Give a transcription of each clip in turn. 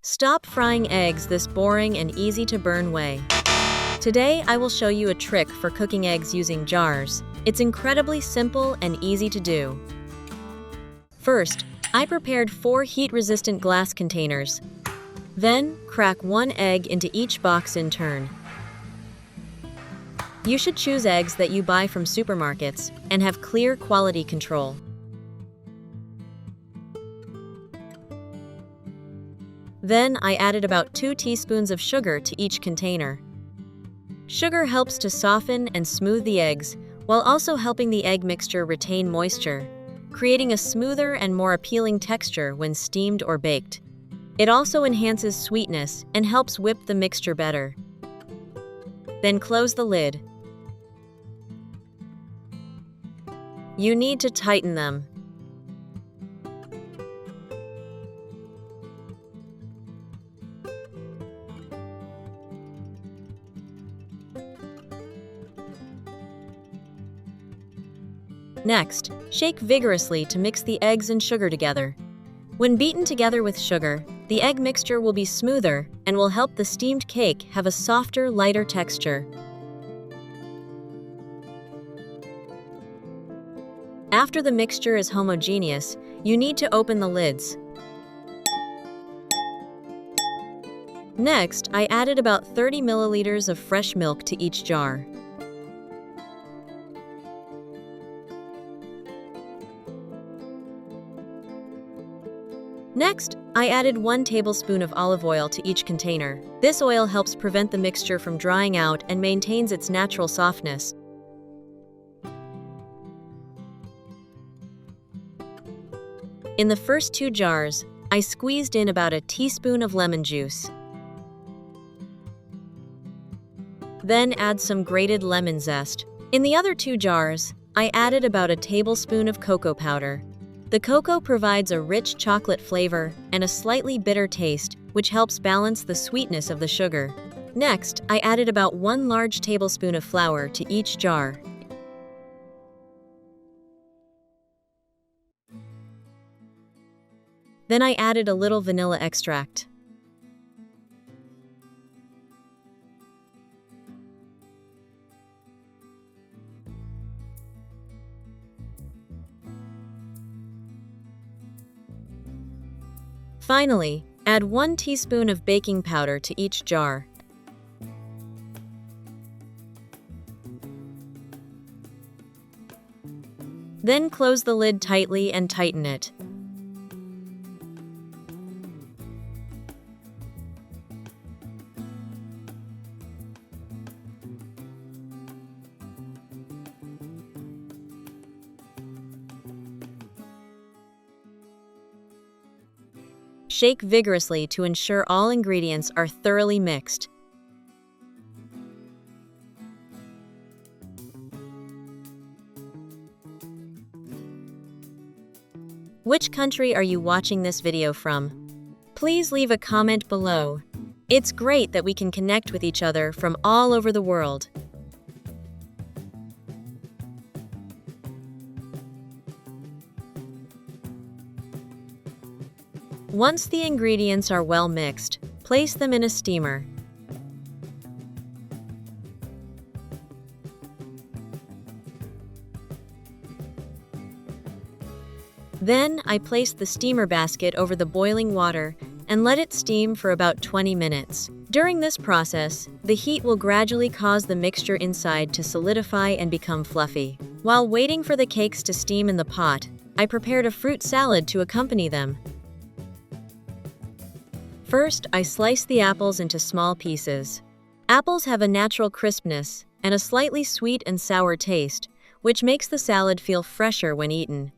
Stop frying eggs this boring and easy-to-burn way. Today, I will show you a trick for cooking eggs using jars. It's incredibly simple and easy to do. First, I prepared 4 heat-resistant glass containers. Then, crack 1 egg into each box in turn. You should choose eggs that you buy from supermarkets and have clear quality control. Then I added about 2 teaspoons of sugar to each container. Sugar helps to soften and smooth the eggs, while also helping the egg mixture retain moisture, creating a smoother and more appealing texture when steamed or baked. It also enhances sweetness and helps whip the mixture better. Then close the lid. You need to tighten them. Next, shake vigorously to mix the eggs and sugar together. When beaten together with sugar, the egg mixture will be smoother and will help the steamed cake have a softer, lighter texture. After the mixture is homogeneous, you need to open the lids. Next, I added about 30 milliliters of fresh milk to each jar. Next, I added 1 tablespoon of olive oil to each container. This oil helps prevent the mixture from drying out and maintains its natural softness. In the first 2 jars, I squeezed in about a teaspoon of lemon juice. Then add some grated lemon zest. In the other 2 jars, I added about a tablespoon of cocoa powder. The cocoa provides a rich chocolate flavor and a slightly bitter taste, which helps balance the sweetness of the sugar. Next, I added about 1 large tablespoon of flour to each jar. Then I added a little vanilla extract. Finally, add 1 teaspoon of baking powder to each jar. Then close the lid tightly and tighten it. Shake vigorously to ensure all ingredients are thoroughly mixed. Which country are you watching this video from? Please leave a comment below. It's great that we can connect with each other from all over the world. Once the ingredients are well mixed, place them in a steamer. Then I placed the steamer basket over the boiling water and let it steam for about 20 minutes. During this process, the heat will gradually cause the mixture inside to solidify and become fluffy. While waiting for the cakes to steam in the pot, I prepared a fruit salad to accompany them. First, I sliced the apples into small pieces. Apples have a natural crispness and a slightly sweet and sour taste, which makes the salad feel fresher when eaten.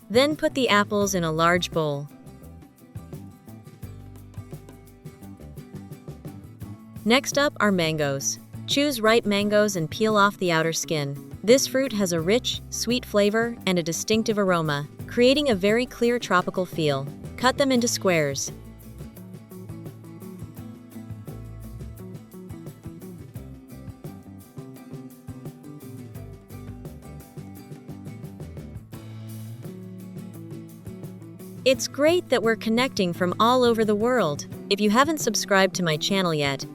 Then put the apples in a large bowl. Next up are mangoes. Choose ripe mangoes and peel off the outer skin. This fruit has a rich, sweet flavor and a distinctive aroma, creating a very clear tropical feel. Cut them into squares. It's great that we're connecting from all over the world. If you haven't subscribed to my channel yet,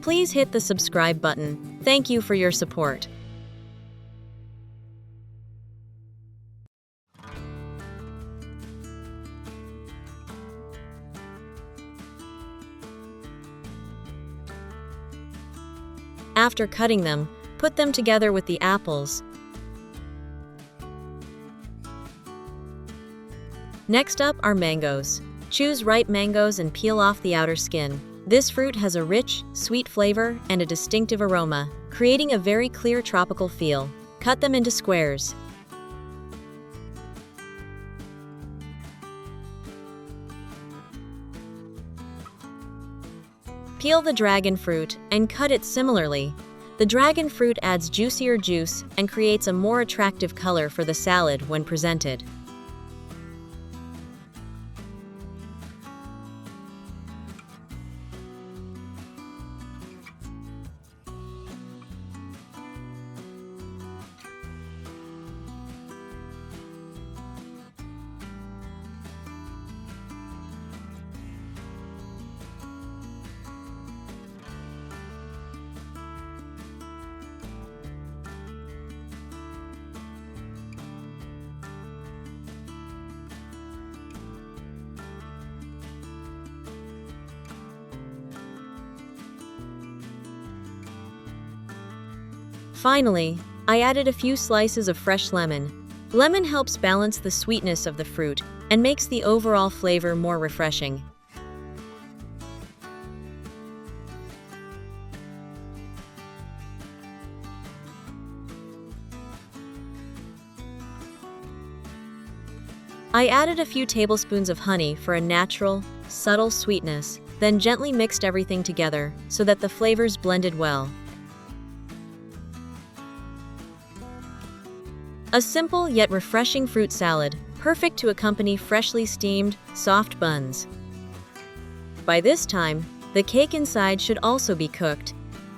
please hit the subscribe button. Thank you for your support. After cutting them, put them together with the apples. Next up are mangoes. Choose ripe mangoes and peel off the outer skin. This fruit has a rich, sweet flavor and a distinctive aroma, creating a very clear tropical feel. Cut them into squares. Peel the dragon fruit and cut it similarly. The dragon fruit adds juicier juice and creates a more attractive color for the salad when presented. Finally, I added a few slices of fresh lemon. Lemon helps balance the sweetness of the fruit and makes the overall flavor more refreshing. I added a few tablespoons of honey for a natural, subtle sweetness, then gently mixed everything together so that the flavors blended well. A simple yet refreshing fruit salad, perfect to accompany freshly steamed, soft buns. By this time, the cake inside should also be cooked.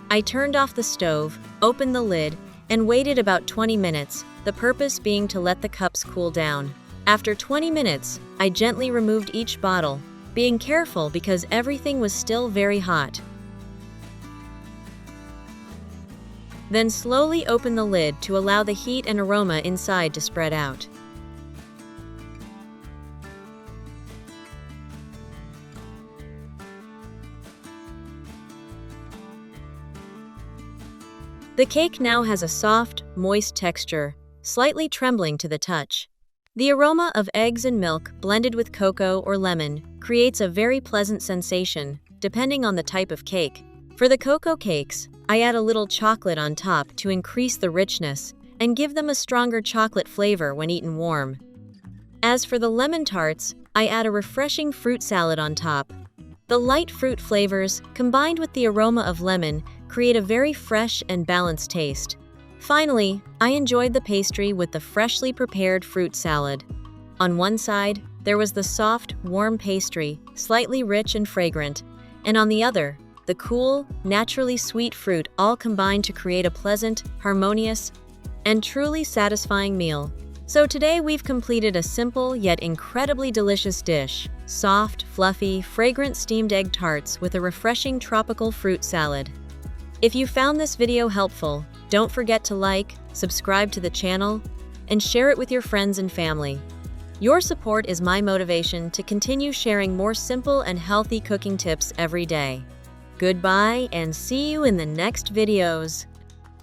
I turned off the stove, opened the lid, and waited about 20 minutes, the purpose being to let the cups cool down. After 20 minutes, I gently removed each bottle, being careful because everything was still very hot. Then slowly open the lid to allow the heat and aroma inside to spread out. The cake now has a soft, moist texture, slightly trembling to the touch. The aroma of eggs and milk blended with cocoa or lemon creates a very pleasant sensation, depending on the type of cake. For the cocoa cakes, I add a little chocolate on top to increase the richness and give them a stronger chocolate flavor when eaten warm. As for the lemon tarts, I add a refreshing fruit salad on top. The light fruit flavors, combined with the aroma of lemon, create a very fresh and balanced taste. Finally, I enjoyed the pastry with the freshly prepared fruit salad. On one side, there was the soft, warm pastry, slightly rich and fragrant, and on the other, the cool, naturally sweet fruit all combined to create a pleasant, harmonious, and truly satisfying meal. So today we've completed a simple yet incredibly delicious dish: soft, fluffy, fragrant steamed egg tarts with a refreshing tropical fruit salad. If you found this video helpful, don't forget to like, subscribe to the channel, and share it with your friends and family. Your support is my motivation to continue sharing more simple and healthy cooking tips every day. Goodbye and see you in the next videos.